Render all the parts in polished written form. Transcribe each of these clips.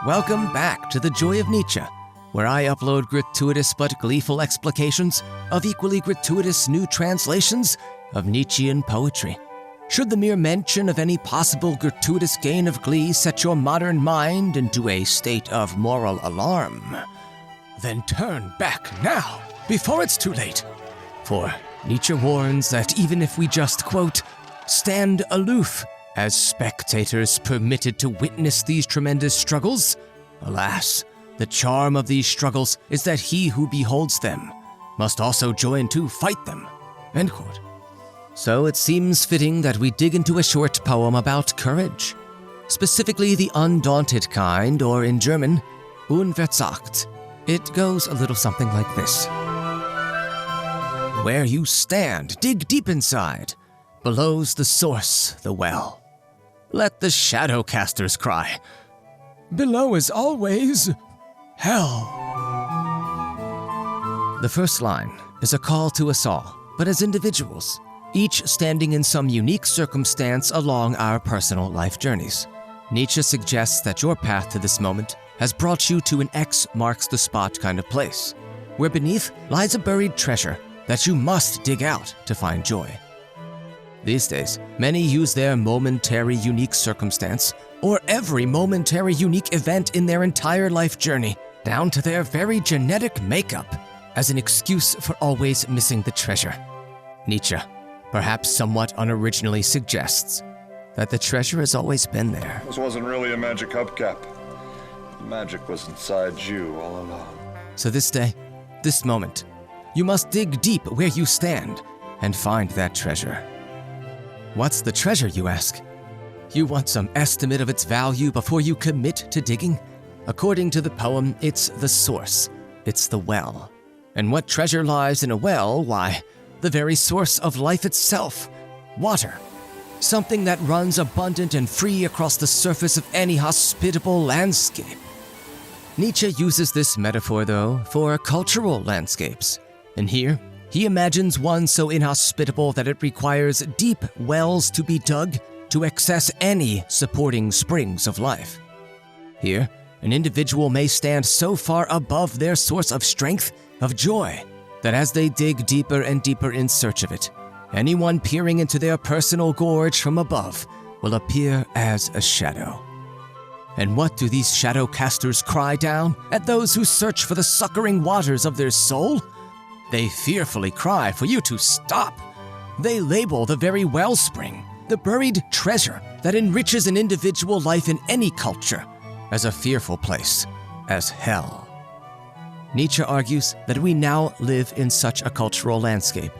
Welcome back to the Joy of Nietzsche, where I upload gratuitous but gleeful explications of equally gratuitous new translations of Nietzschean poetry. Should the mere mention of any possible gratuitous gain of glee set your modern mind into a state of moral alarm, then turn back now, before it's too late. For Nietzsche warns that even if we just, quote, stand aloof as spectators permitted to witness these tremendous struggles, alas, the charm of these struggles is that he who beholds them must also join to fight them, end quote. So it seems fitting that we dig into a short poem about courage, specifically the undaunted kind, or in German, Unverzagt. It goes a little something like this. Where you stand, dig deep inside. Below's the source, the well. Let the shadow casters cry. Below is always hell. The first line is a call to us all, but as individuals, each standing in some unique circumstance along our personal life journeys. Nietzsche suggests that your path to this moment has brought you to an X marks the spot kind of place, where beneath lies a buried treasure that you must dig out to find joy. These days, many use their momentary unique circumstance, or every momentary unique event in their entire life journey, down to their very genetic makeup, as an excuse for always missing the treasure. Nietzsche, perhaps somewhat unoriginally, suggests that the treasure has always been there. This wasn't really a magic hubcap. The magic was inside you all along. So this day, this moment, you must dig deep where you stand and find that treasure. What's the treasure, you ask? You want some estimate of its value before you commit to digging? According to the poem, it's the source. It's the well. And what treasure lies in a well? Why, the very source of life itself. Water. Something that runs abundant and free across the surface of any hospitable landscape. Nietzsche uses this metaphor, though, for cultural landscapes. And here, he imagines one so inhospitable that it requires deep wells to be dug to access any supporting springs of life. Here, an individual may stand so far above their source of strength, of joy, that as they dig deeper and deeper in search of it, anyone peering into their personal gorge from above will appear as a shadow. And what do these shadow casters cry down at those who search for the succoring waters of their soul? They fearfully cry for you to stop. They label the very wellspring, the buried treasure that enriches an individual life in any culture, as a fearful place, as hell. Nietzsche argues that we now live in such a cultural landscape,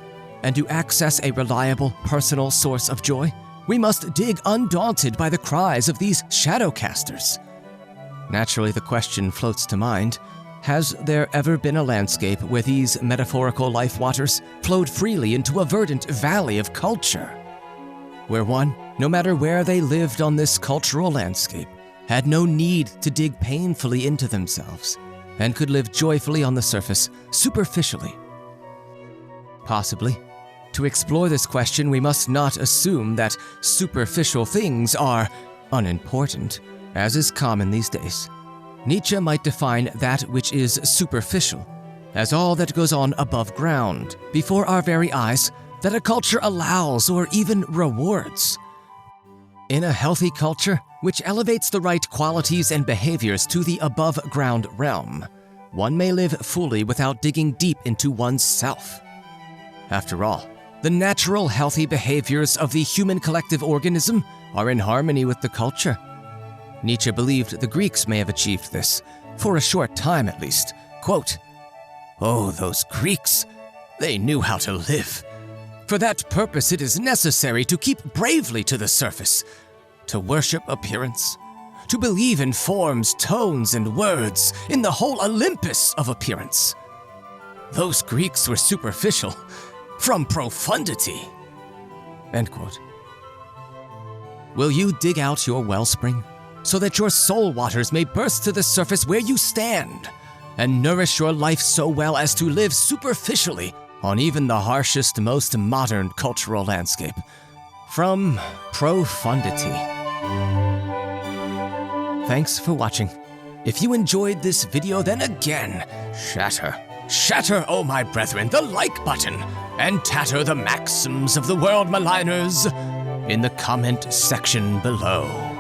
and to access a reliable personal source of joy, we must dig undaunted by the cries of these shadow casters. Naturally, the question floats to mind, has there ever been a landscape where these metaphorical life waters flowed freely into a verdant valley of culture? Where one, no matter where they lived on this cultural landscape, had no need to dig painfully into themselves, and could live joyfully on the surface, superficially. Possibly. To explore this question, we must not assume that superficial things are unimportant, as is common these days. Nietzsche might define that which is superficial as all that goes on above ground, before our very eyes, that a culture allows or even rewards. In a healthy culture, which elevates the right qualities and behaviors to the above-ground realm, one may live fully without digging deep into one's self. After all, the natural healthy behaviors of the human collective organism are in harmony with the culture. Nietzsche believed the Greeks may have achieved this, for a short time at least. Quote, "Oh, those Greeks, they knew how to live. For that purpose it is necessary to keep bravely to the surface, to worship appearance, to believe in forms, tones, and words, in the whole Olympus of appearance. Those Greeks were superficial, from profundity." End quote. Will you dig out your wellspring, so that your soul waters may burst to the surface where you stand, and nourish your life so well as to live superficially on even the harshest, most modern cultural landscape, from profundity? Thanks for watching. If you enjoyed this video, then again, shatter, oh my brethren, the like button, and tatter the maxims of the world maligners in the comment section below.